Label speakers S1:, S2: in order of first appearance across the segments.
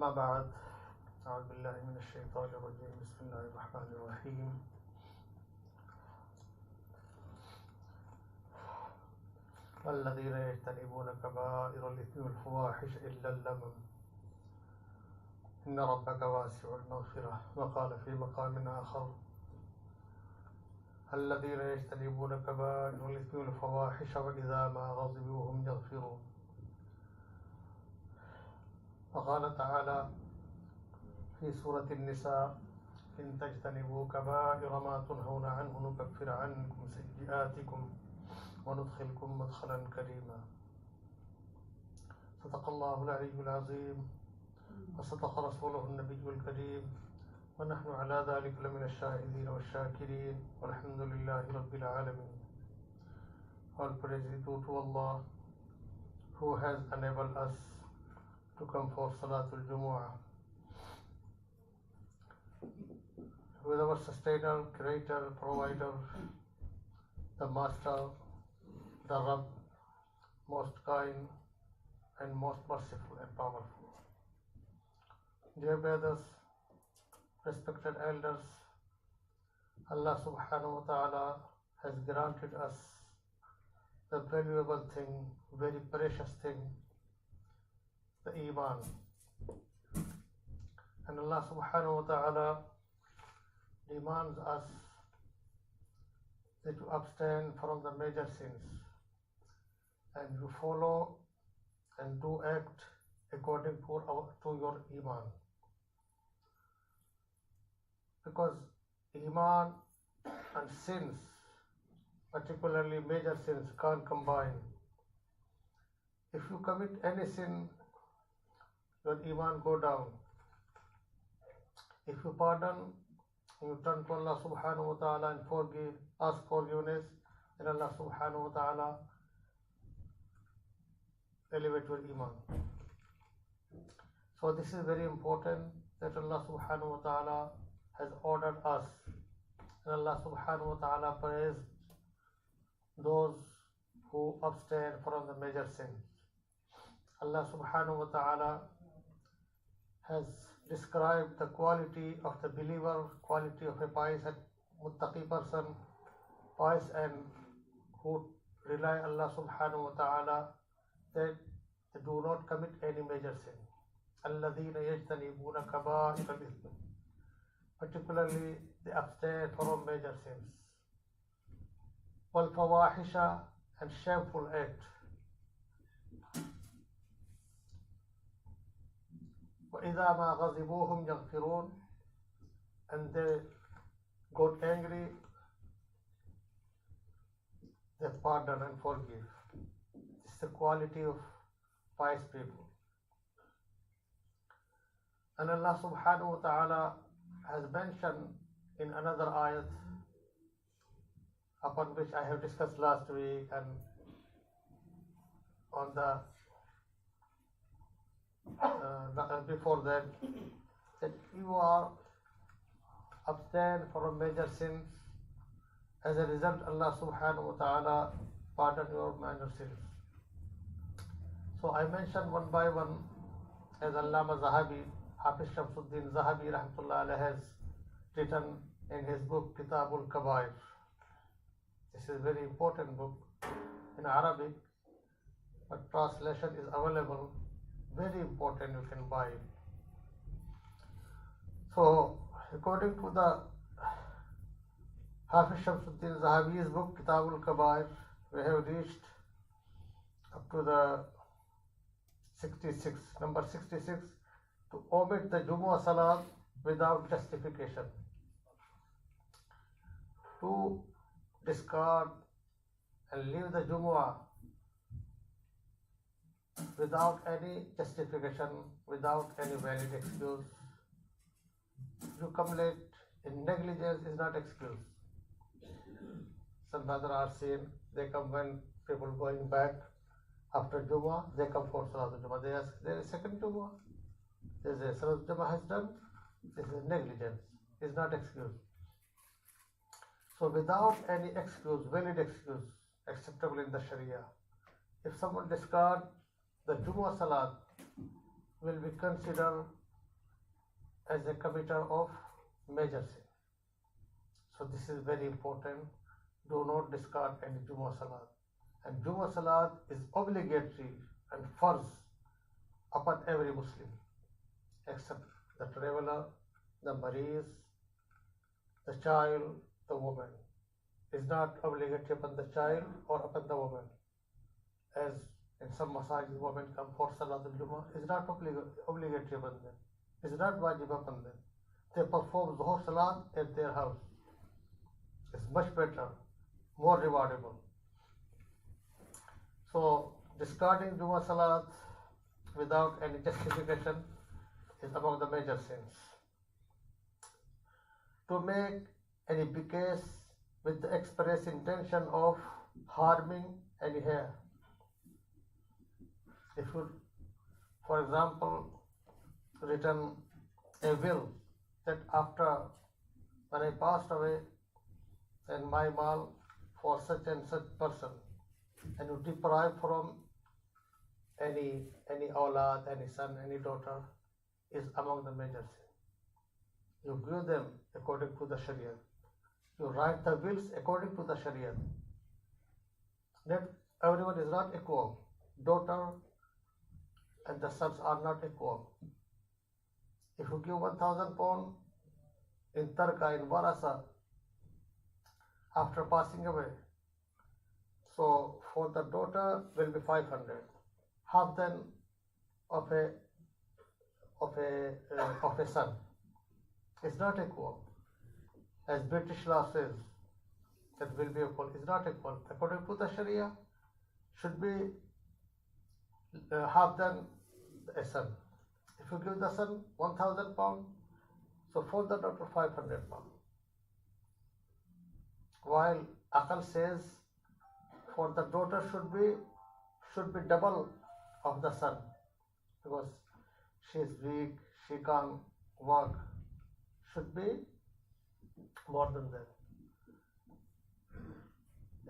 S1: أما بعد أعوذ بالله من الشيطان الرجيم بسم الله الرحمن الرحيم الذين يجتنبون كبائر الإثم والفواحش إلا اللمم إن ربك واسع المغفرة. وقال في مقام آخر الذين يجتنبون كبائر الإثم والفواحش وإذا ما غضبوا هم يغفرون. وقال تعالى في سورة النساء إن تجتنبوا كبائر ما تنهون عنه نكفر عنكم سيئاتكم وندخلكم مدخلا كريما. صدق الله العلي العظيم وصدق رسوله النبي الكريم ونحن على ذلك لمن الشاهدين والشاكرين والحمد لله رب العالمين. All praise is due to Allah who has enabled us to come for Salatul Jumu'ah. Who is our sustainer, creator, provider, the master, the Rabb, most kind and most merciful and powerful. Dear brothers, respected elders, Allah subhanahu wa ta'ala has granted us the valuable thing, very precious thing, the Iman. And Allah subhanahu wa ta'ala demands us that to abstain from the major sins and you follow and do act according to your Iman. Because Iman and sins, particularly major sins, can't combine. If you commit any sin, your Iman go down. If you pardon, you turn to Allah subhanahu wa ta'ala and forgive, ask forgiveness, then Allah subhanahu wa ta'ala elevate your Iman. So this is very important that Allah subhanahu wa ta'ala has ordered us, and Allah subhanahu wa ta'ala praised those who abstain from the major sins. Allah subhanahu wa ta'ala has described the quality of the believer, quality of a pious and muttaqi person, pious and who rely on Allah subhanahu wa ta'ala, that they do not commit any major sin. الَّذِينَ يَجْتَنِبُونَ كَبَائِرَ الْإِثْمِ, particularly they abstain from major sins. وَالْفَوَاحِشَ, and shameful act. وَإِذَا مَا غَضِبُوا هُمْ يَغْفِرُونَ, and they got angry, they pardon and forgive. This is the quality of pious people. And Allah subhanahu wa ta'ala has mentioned in another ayat, upon which I have discussed last week and on the before that you are abstain from major sins. As a result, Allah subhanahu wa ta'ala pardon your minor sins. So I mentioned one by one, as Allama Zahabi, Hafiz Shamsuddin Zahabi rahmatullah alayhi has written in his book Kitabul Kabair. This is a very important book in Arabic, but translation is available. Very important, you can buy it. So according to the Hafiz Shamsuddin Zahabi's book Kitabul Kabair, we have reached up to the 66, number 66, to omit the Jumu'ah Salat without justification, to discard and leave the Jumu'ah without any justification, without any valid excuse. You come late in negligence is not excuse. Some brothers are seen, they come when people going back after Jumu'ah, they come for Salatul Jumu'ah. They ask, there is second Jumu'ah. They say, Salatul Jumu'ah has done. This is negligence, is not excuse. So without any excuse, valid excuse, acceptable in the Sharia, if someone discard the Jumu'ah Salat, will be considered as a committer of major sin. So this is very important. Do not discard any Jummah Salat. And Jummah Salat is obligatory and farz upon every Muslim, except the traveler, the mareez, the child, the woman. Is not obligatory upon the child or upon the woman. As in some masajid, women come for Salat al-Jummah, is not obligatory upon them. Is not wajib upon them. They perform Zuhr Salat at their house. It's much better, more rewardable. So discarding Jummah Salat without any justification is among the major sins. To make any case with the express intention of harming any hair. If you, for example, written a will that after when I passed away, then my mal for such and such person, and you deprive from any awlad, any son, any daughter, is among the major sins. You give them according to the Sharia. You write the wills according to the Sharia. That everyone is not equal. Daughter and the sons are not equal. If you give 1,000 pounds in tarka, in warasa, after passing away, so for the daughter will be 500. Half then of a son. It's not equal. As British law says, that will be equal. It's not equal. According to the Sharia, should be half then a son. If you give the son 1,000 pounds, so for the daughter 500 pounds. While Aqal says for the daughter should be double of the son, because she is weak, she can't work, should be more than that.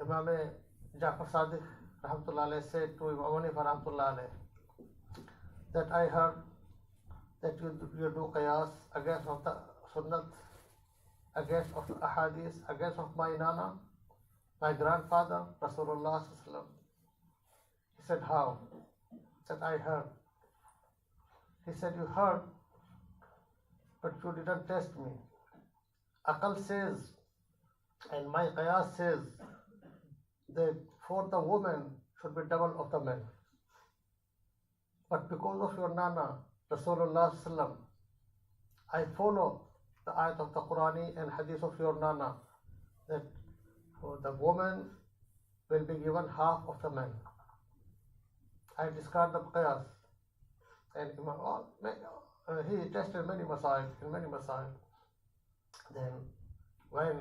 S1: Imaam Jafar Sadiq Rahmatullah alayhi said to Imam Hanifa Rahmatullah alayhi that I heard that you do qiyas against of the sunnat, against of the ahadith, against of my nana, my grandfather, Rasulullah sallallahu alaihi wasallam. He said, how? He said, I heard. He said, you heard, but you didn't test me. Aqal says, and my qiyas says, that for the woman should be double of the man. But because of your nana, Rasulullah sallallahu alaihi wasallam, I follow the ayat of the Qurani and hadith of your nana, that the woman will be given half of the man. I discard the qiyas. And he tested many masail, in many masail. Then when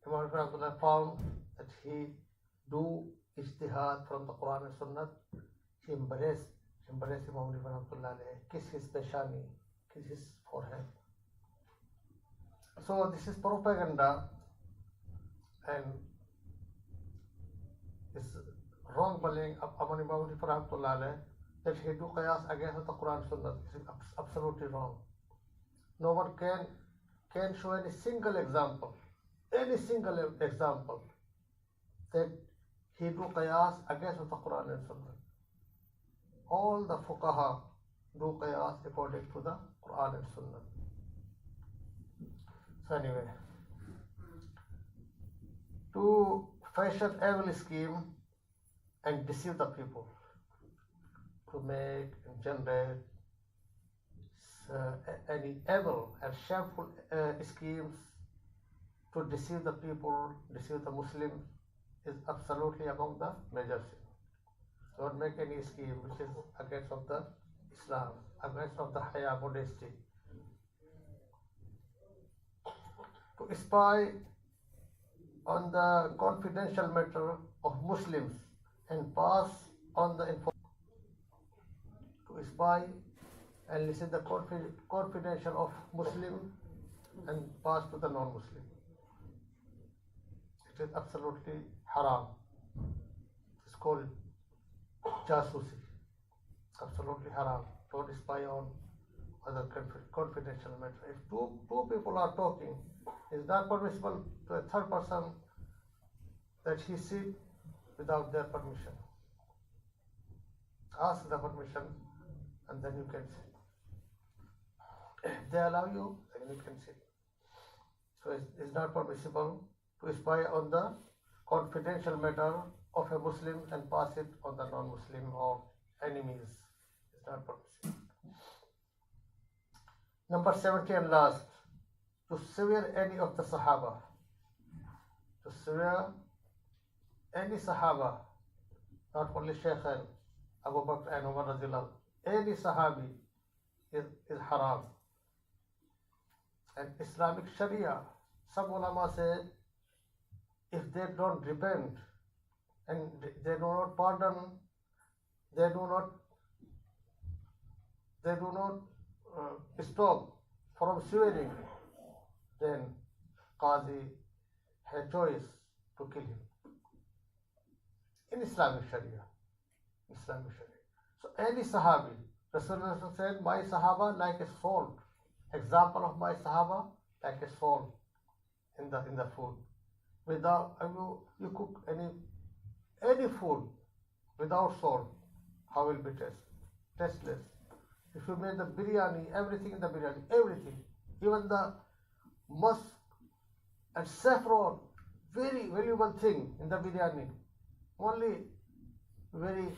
S1: Imam Rahmatullah found that he do ijtihad from the Quran and Sunnah, he embraced Imam Rahmatullah, kiss his peshani, kiss his forehead. So this is propaganda and it's wrong bullying of Imam Rahmatullah that he do qiyas against the Quran and Sunnah. This is absolutely wrong. No one can show any single example that he do qiyas against the Quran and Sunnah. All the fuqaha do qiyas according to the Quran and Sunnah. So anyway, to fashion evil scheme and deceive the people, to make and generate any evil and shameful schemes to deceive the people, deceive the Muslims, is absolutely among the major sins. Don't make any scheme which is against of the Islam, against of the haya, modesty. To spy on the confidential matter of Muslims and pass on the information. To spy and listen the confidential of Muslim and pass to the non-Muslim. It is absolutely haram. It's called jasusi. Absolutely haram. Don't spy on other confidential matter. If two people are talking, it's not permissible to a third person that he sit without their permission. Ask the permission and then you can sit. If they allow you, then you can sit. So it's not permissible to spy on the confidential matter of a Muslim and pass it on the non-Muslim or enemies. It's not permissible. Number 70 and last, to swear any of the Sahaba. To swear any Sahaba, not only Shaikh Abu Bakr and Umar radiallahu, any Sahabi is haram. And Islamic Sharia, some ulama say, if they don't repent and they do not pardon, they do not stop from swearing, then Qazi had choice to kill him. In Islamic Sharia. So any Sahabi, Rasulullah said, my Sahaba like a salt. Example of my Sahaba like a salt in the food. Without you cook any food without salt, how will be tasteless? If you made the biryani, everything in the biryani, everything, even the musk and saffron, very valuable thing in the biryani, only very,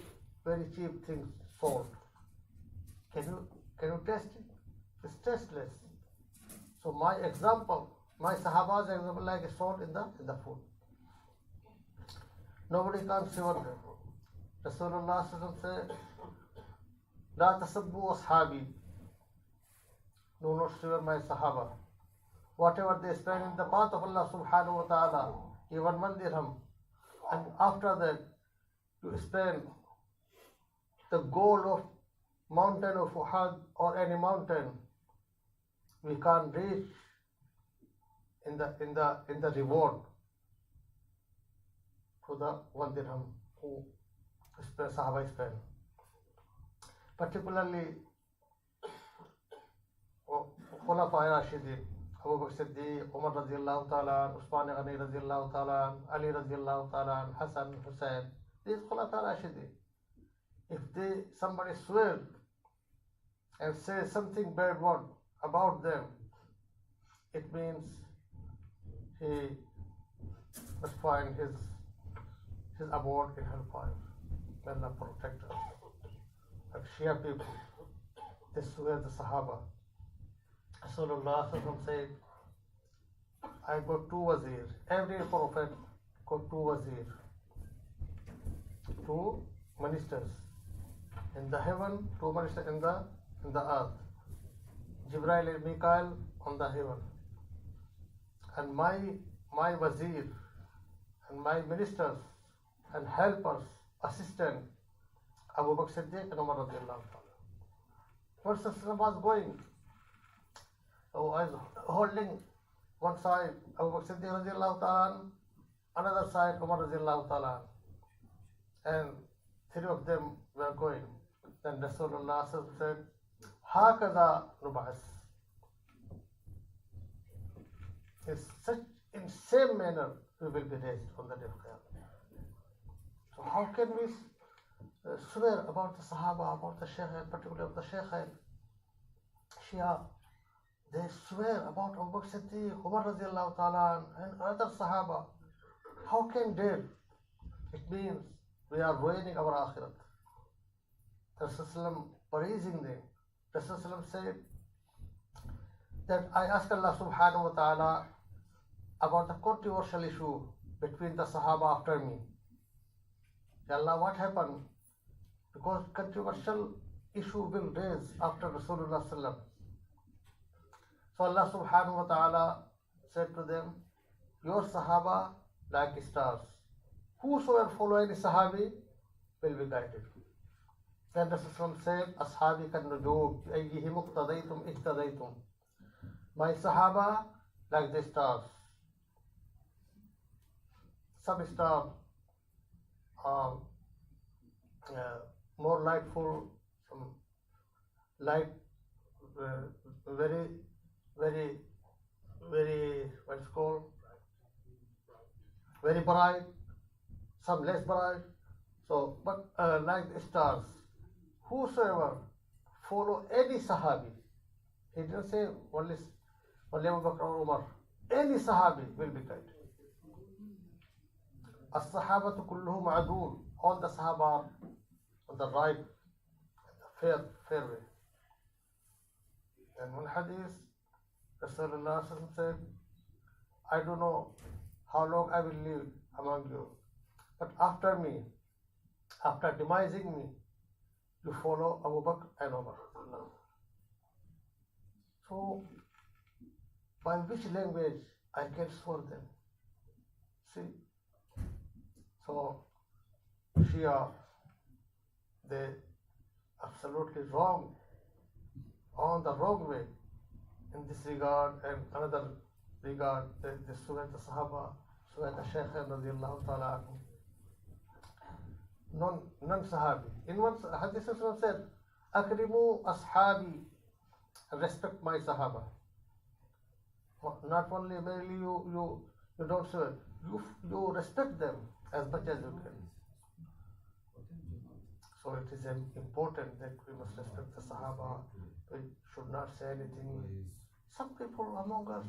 S1: very cheap things, salt. Can you taste it? It's tasteless. So my example, my Sahaba's example like a salt in the food. Nobody can swear them. Rasulullah said, La tasabbu ashabi. Do not swear my Sahaba. Whatever they spend in the path of Allah subhanahu wa ta'ala, even 1 dirham, and after that you spend the gold of mountain of Uhud or any mountain, we can't reach in the reward to the 1 dirham who Sahaba spend. Particularly Khulafa Rashidin, Abu Bakr Siddiq, Umar radiallahu ta'ala, Usman Ghani radiallahu ta'ala, Ali radiallahu ta'ala, Hassan, Hussein, these Khulafa Rashidin. If somebody swears and says something bad word about them, it means he must find his abode in hellfire. May Allah protect us. But Shia people, they swear the Sahaba. Rasulullah said, I got 2 wazir. Every prophet got 2 wazir. 2 ministers. In the heaven, 2 ministers in the earth. Jibreel and Mikael on the heaven. And my wazir and my ministers and helpers, assistants, Abu Bakr Siddiq and Umar radiallahu ta'ala. First was going. So I was holding one side Abu Bakr Siddiq radiallahu ta'ala, another side Umar radiallahu ta'ala. And 3 of them were going. Then Rasulullah said, Hakaza Nubas. In same manner we will be raised on the day of Qiyamah. So how can we swear about the Sahaba, about the Shaykh, particularly of the Shaykh, Shia? They swear about Abu Bakr Siddiq, Umar radiallahu ta'ala, and other Sahaba. How can they? It means we are ruining our akhirat. The Rasulullah praising them. The Rasulullah said that I asked Allah subhanahu wa ta'ala about the controversial issue between the Sahaba after me. Allah, what happened? Because controversial issue will raise after Rasulullah sallam. So Allah subhanahu wa ta'ala said to them, your Sahaba like stars. Whosoever follow any Sahabi will be guided. Then Rasulullah said, Ashabi kan nujum, ayyihim iqtadaytum ihtadaytum. My Sahaba like the stars. Some stars are more lightful, some light, very, very, very, what's called, very bright, some less bright. So, but like the stars, whosoever follow any Sahabi, he didn't say only Abu Bakr or Umar, any Sahabi will be guided. As-sahabatu kulluhum adul, all the Sahaba are on the right, fair way. And one hadith, Rasulullah said, I don't know how long I will live among you, but after me, after demising me, you follow Abu Bakr and Umar. So, by which language I can swear them? See? So, Shia, they absolutely wrong, on the wrong way in this regard, and another regard, the Sunnat Sahaba, Sunnat Shaikh radiallahu ta'ala anhu. Non-Sahabi. In one hadith, Rasulullah said, Akrimu ashabi, respect my Sahaba. Not only merely you don't say it, you respect them as much as you can. So it is important that we must respect the Sahaba. We should not say anything. Some people among us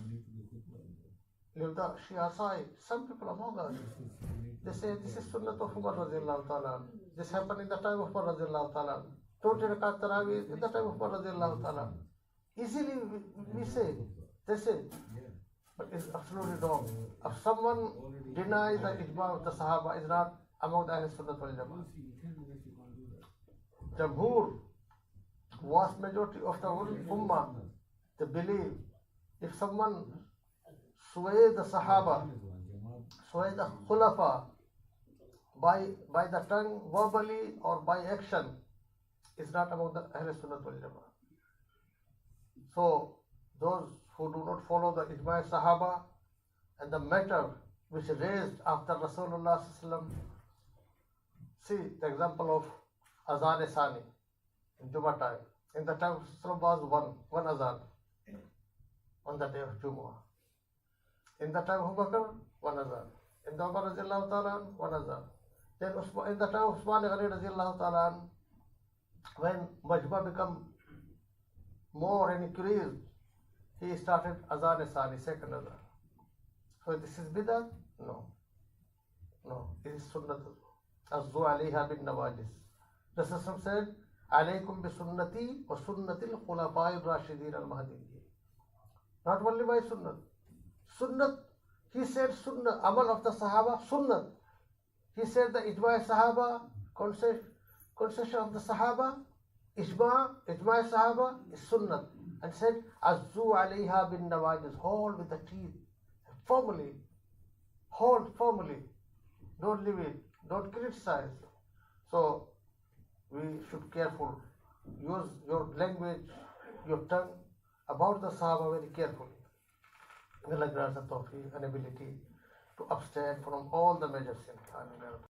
S1: leave the Shia side. Some people among us, they say this is Sunnat of Umar radiallahu ta'ala. This happened in the time of Umar radiallahu ta'ala. 20 rakat tarawih in the time of Umar radiallahu ta'ala. Easily we say, they say, but it's absolutely wrong. If someone denies the ijma of the Sahaba, is not among the Ahl Sunnat wal Jama'ah. Jamhur, vast majority of the Ummah, they believe if someone sway the Sahaba, sway the Khulafa by the tongue, verbally or by action, is not among the Ahl Sunnat wal Jama'ah. So, those who do not follow the Ijma' Sahaba and the matter which raised after Rasulullah sallallahu alaihi wasallam, see the example of Azan Sani in Jumah time. In the time of Rasulullah was one Azan on the day of Jumu'ah. In the time of Abu Bakr, one Azan. In the Umar radiallahu ta'ala, one Azan. Then in the time of Usman radiallahu ta'ala, when Majma become more and increased, he started Azan Sani, second Azan. So this is Bidat? No. It is Sunnat. Azzu alayha bin nawajis. The Rasul said, Alaykum bi sunnati wa sunnatil khulafai rashidin al-mahdiyyin. Not only by Sunnat. Sunnat, he said Sunnat, Amal of the Sahaba, Sunnat. He said the Ijma' Sahaba, concession of the Sahaba, Ijma' Sahaba is Sunnat. And said, Azzu alayha bin nawajis, hold with the teeth, firmly, hold firmly, don't leave it, don't criticize. So, we should careful, use your language, your tongue about the Sahaba very carefully. Allah grants the tawfiq and ability to abstain from all the major sins.